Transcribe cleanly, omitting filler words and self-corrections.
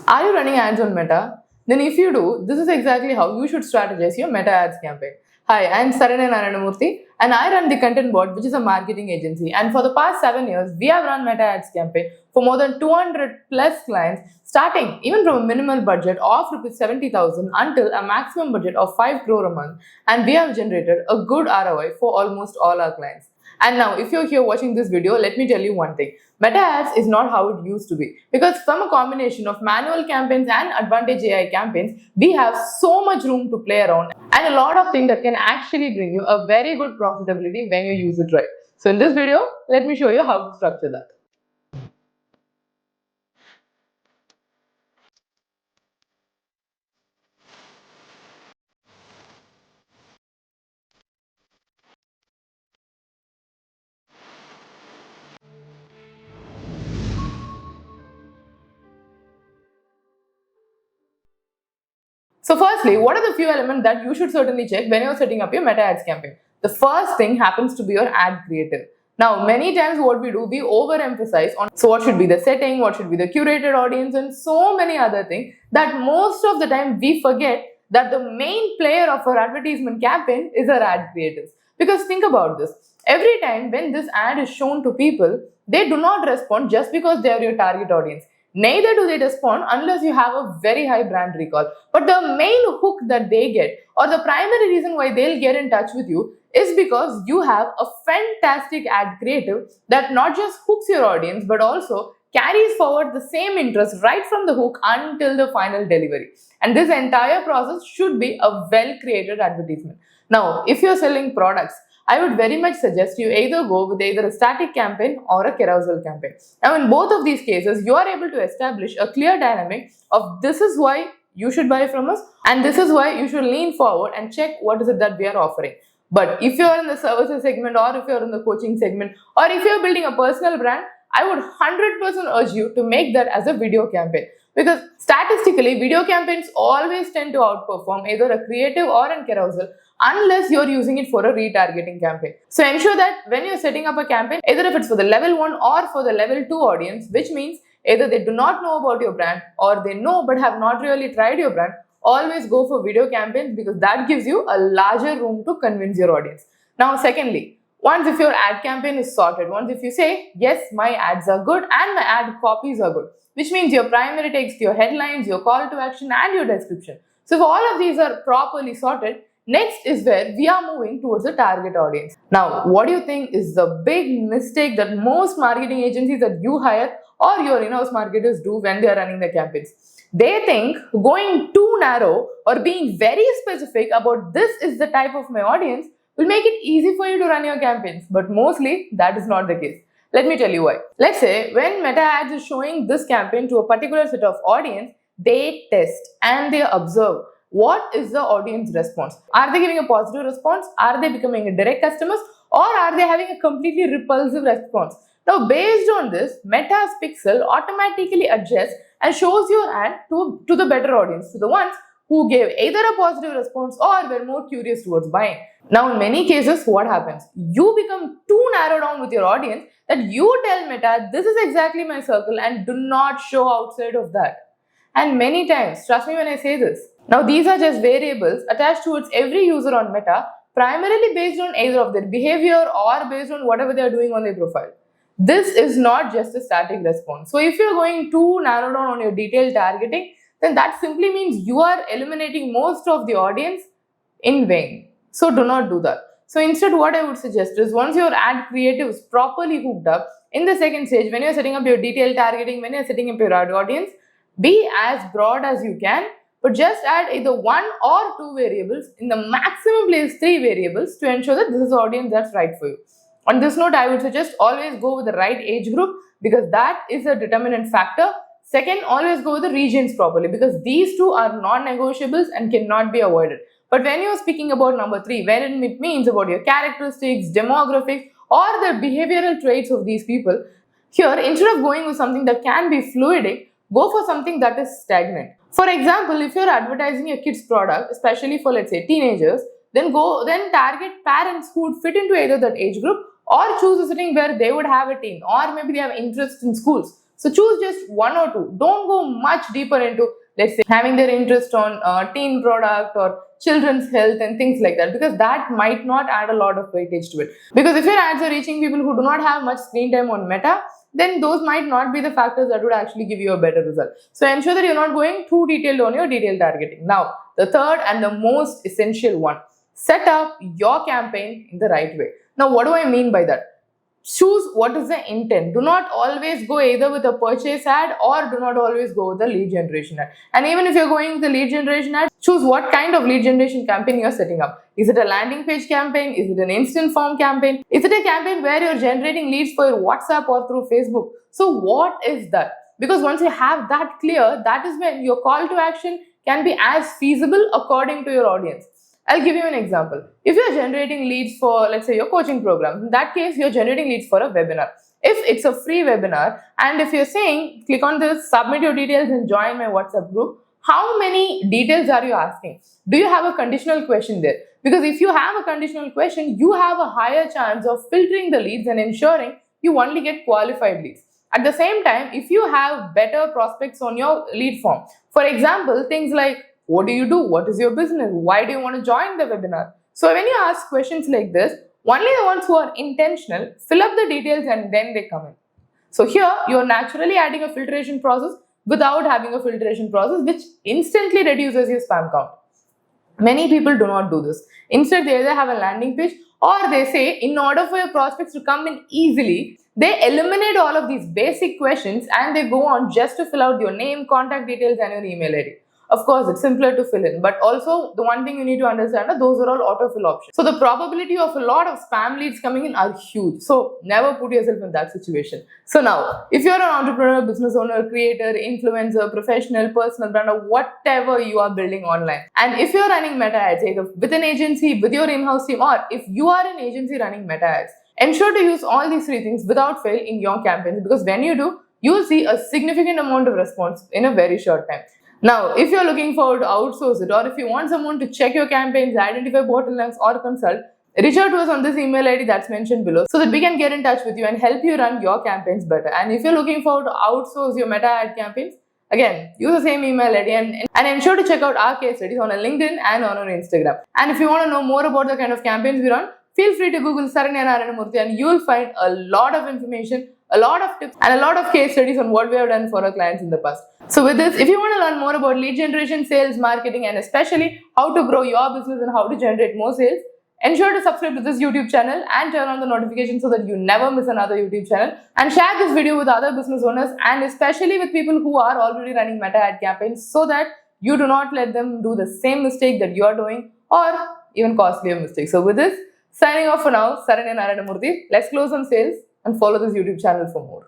Are you running ads on Meta? Then if you do, this is exactly how you should strategize your Meta ads campaign. Hi, I am Sarana Narayanamurthy and I run the Content Board, which is a marketing agency. And for the past 7 years, we have run Meta ads campaign for more than 200 plus clients, starting even from a minimal budget of rupees 70,000 until a maximum budget of 5 crore a month. And we have generated a good ROI for almost all our clients. And now, if you're here watching this video, let me tell you one thing. Meta ads is not how it used to be. Because from a combination of manual campaigns and Advantage AI campaigns, we have so much room to play around and a lot of things that can actually bring you a very good profitability when you use it right. So in this video, let me show you how to structure that. So firstly, what are the few elements that you should certainly check when you're setting up your Meta ads campaign? The first thing happens to be your ad creative. Now, many times what we do, we overemphasize on so what should be the setting, what should be the curated audience, and so many other things that most of the time we forget that the main player of our advertisement campaign is our ad creatives. Because think about this. Every time when this ad is shown to people, they do not respond just because they are your target audience. Neither do they respond unless you have a very high brand recall. But the main hook that they get, or the primary reason why they'll get in touch with you, is because you have a fantastic ad creative that not just hooks your audience but also carries forward the same interest right from the hook until the final delivery. And this entire process should be a well created advertisement. Now, if you're selling products, I would very much suggest you either go with either a static campaign or a carousel campaign. Now, in both of these cases, you are able to establish a clear dynamic of this is why you should buy from us and this is why you should lean forward and check what is it that we are offering. But if you are in the services segment or if you are in the coaching segment or if you are building a personal brand, I would 100% urge you to make that as a video campaign. Because statistically, video campaigns always tend to outperform either a creative or a carousel unless you're using it for a retargeting campaign. So ensure that when you're setting up a campaign, either if it's for the level 1 or for the level 2 audience, which means either they do not know about your brand or they know but have not really tried your brand, always go for video campaigns because that gives you a larger room to convince your audience. Now, secondly, once if your ad campaign is sorted, once if you say, yes, my ads are good and my ad copies are good, which means your primary text, your headlines, your call to action and your description. So if all of these are properly sorted, next is where we are moving towards the target audience. Now, what do you think is the big mistake that most marketing agencies that you hire or your in-house marketers do when they are running their campaigns? They think going too narrow or being very specific about this is the type of my audience will make it easy for you to run your campaigns. But mostly that is not the case. Let me tell you why. Let's say when Meta Ads is showing this campaign to a particular set of audience, they test and they observe what is the audience response. Are they giving a positive response? Are they becoming a direct customers? Or are they having a completely repulsive response? Now, based on this, Meta's pixel automatically adjusts and shows your ad to the better audience, to the ones who gave either a positive response or were more curious towards buying. Now, in many cases, what happens? You become too narrowed down with your audience that you tell Meta, this is exactly my circle and do not show outside of that. And many times, trust me when I say this. Now, these are just variables attached towards every user on Meta, primarily based on either of their behavior or based on whatever they are doing on their profile. This is not just a static response. So, if you're going too narrow down on your detailed targeting, then that simply means you are eliminating most of the audience in vain. So, do not do that. So, instead, what I would suggest is once your ad creative is properly hooked up, in the second stage, when you're setting up your detailed targeting, when you're setting up your ad audience, be as broad as you can, but just add either 1 or 2 variables, in the maximum place 3 variables to ensure that this is the audience that's right for you. On this note, I would suggest always go with the right age group because that is a determinant factor. Second, always go with the regions properly because these two are non-negotiables and cannot be avoided. But when you're speaking about number 3, when it means about your characteristics, demographics, or the behavioral traits of these people, here instead of going with something that can be fluidic, go for something that is stagnant. For example, if you're advertising a kid's product, especially for let's say teenagers, then target parents who would fit into either that age group or choose a setting where they would have a teen or maybe they have interest in schools. So choose just one or two. Don't go much deeper into, let's say, having their interest on teen product or children's health and things like that, because that might not add a lot of weightage to it. Because if your ads are reaching people who do not have much screen time on Meta, then those might not be the factors that would actually give you a better result. So ensure that you're not going too detailed on your detailed targeting. Now, the third and the most essential one, set up your campaign in the right way. Now, what do I mean by that? Choose what is the intent. Do not always go either with a purchase ad or do not always go with the lead generation ad. And even if you're going with the lead generation ad, choose what kind of lead generation campaign you're setting up. Is it a landing page campaign? Is it an instant form campaign? Is it a campaign where you're generating leads for your WhatsApp or through Facebook? So what is that? Because once you have that clear, that is when your call to action can be as feasible according to your audience. I'll give you an example. If you're generating leads for, let's say, your coaching program, in that case, you're generating leads for a webinar. If it's a free webinar, and if you're saying, click on this, submit your details and join my WhatsApp group, how many details are you asking? Do you have a conditional question there? Because if you have a conditional question, you have a higher chance of filtering the leads and ensuring you only get qualified leads. At the same time, if you have better prospects on your lead form, for example, things like, what do you do? What is your business? Why do you want to join the webinar? So when you ask questions like this, only the ones who are intentional fill up the details and then they come in. So here you're naturally adding a filtration process without having a filtration process, which instantly reduces your spam count. Many people do not do this. Instead, they either have a landing page or they say, in order for your prospects to come in easily, they eliminate all of these basic questions and they go on just to fill out your name, contact details and your email ID. Of course, it's simpler to fill in, but also the one thing you need to understand is those are all autofill options. So the probability of a lot of spam leads coming in are huge. So never put yourself in that situation. So now, if you're an entrepreneur, business owner, creator, influencer, professional, personal brand, or whatever you are building online, and if you're running Meta ads, either with an agency, with your in-house team, or if you are an agency running Meta ads, ensure to use all these three things without fail in your campaigns, because when you do, you'll see a significant amount of response in a very short time. Now, if you're looking forward to outsource it, or if you want someone to check your campaigns, identify bottlenecks, or consult, reach out to us on this email ID that's mentioned below so that we can get in touch with you and help you run your campaigns better. And if you're looking forward to outsource your Meta ad campaigns, again, use the same email ID and ensure to check out our case studies on our LinkedIn and on our Instagram. And if you want to know more about the kind of campaigns we run, feel free to Google Saranya Narayanamurthy and you'll find a lot of information, a lot of tips and a lot of case studies on what we have done for our clients in the past. So with this, if you want to learn more about lead generation, sales, marketing and especially how to grow your business and how to generate more sales, ensure to subscribe to this YouTube channel and turn on the notification so that you never miss another YouTube channel, and share this video with other business owners and especially with people who are already running Meta ad campaigns so that you do not let them do the same mistake that you are doing or even costlier mistake. So with this, signing off for now, Saranya Narayanamurthy. Let's close on sales and follow this YouTube channel for more.